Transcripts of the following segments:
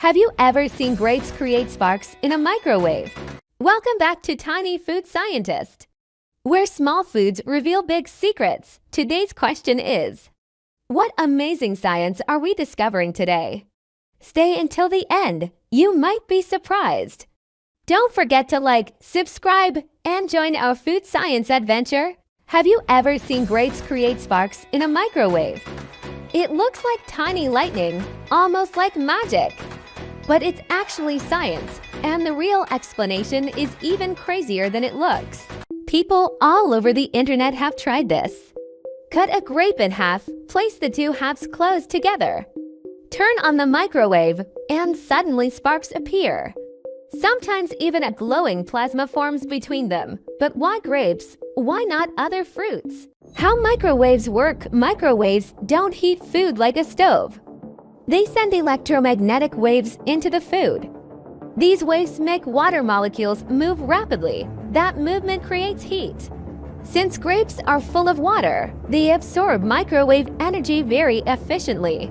Have you ever seen grapes create sparks in a microwave? Welcome back to Tiny Food Scientist, where small foods reveal big secrets. Today's question is, what amazing science are we discovering today? Stay until the end. You might be surprised. Don't forget to like, subscribe, and join our food science adventure. Have you ever seen grapes create sparks in a microwave? It looks like tiny lightning, almost like magic. But it's actually science, and the real explanation is even crazier than it looks. People all over the internet have tried this. Cut a grape in half, place the two halves close together. Turn on the microwave, and suddenly sparks appear. Sometimes even a glowing plasma forms between them. But why grapes? Why not other fruits? How microwaves work? Microwaves don't heat food like a stove. They send electromagnetic waves into the food. These waves make water molecules move rapidly. That movement creates heat. Since grapes are full of water, they absorb microwave energy very efficiently.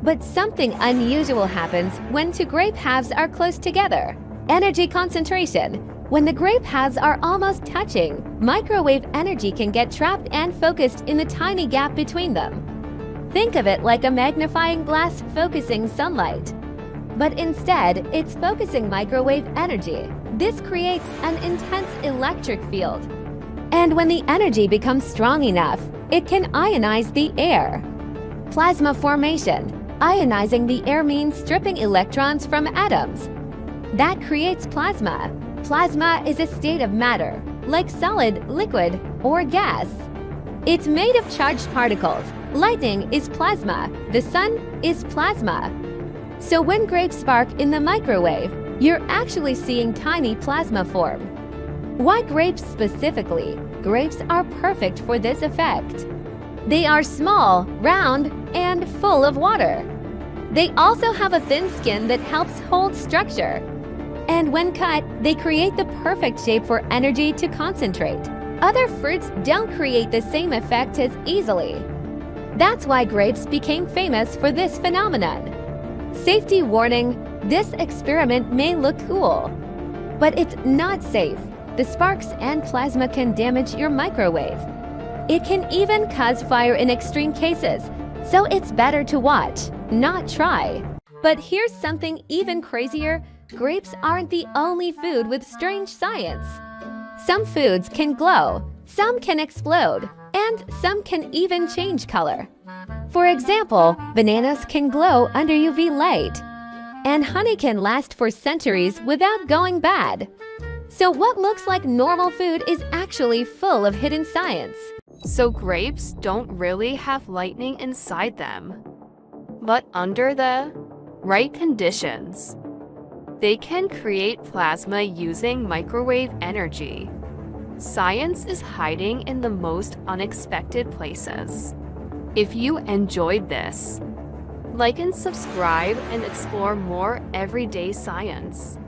But something unusual happens when two grape halves are close together. Energy concentration. When the grape halves are almost touching, microwave energy can get trapped and focused in the tiny gap between them. Think of it like a magnifying glass focusing sunlight. But instead, it's focusing microwave energy. This creates an intense electric field. And when the energy becomes strong enough, it can ionize the air. Plasma formation. Ionizing the air means stripping electrons from atoms. That creates plasma. Plasma is a state of matter, like solid, liquid, or gas. It's made of charged particles. Lightning is plasma. The sun is plasma. So when grapes spark in the microwave, you're actually seeing tiny plasma form. Why grapes specifically? Grapes are perfect for this effect. They are small, round, and full of water. They also have a thin skin that helps hold structure. And when cut, they create the perfect shape for energy to concentrate. Other fruits don't create the same effect as easily. That's why grapes became famous for this phenomenon. Safety warning: this experiment may look cool, but it's not safe. The sparks and plasma can damage your microwave. It can even cause fire in extreme cases, so it's better to watch, not try. But here's something even crazier. Grapes aren't the only food with strange science. Some foods can glow, some can explode, and some can even change color. For example, bananas can glow under UV light, and honey can last for centuries without going bad. So what looks like normal food is actually full of hidden science. So grapes don't really have lightning inside them. But under the right conditions, they can create plasma using microwave energy. Science is hiding in the most unexpected places. If you enjoyed this, like and subscribe and explore more everyday science.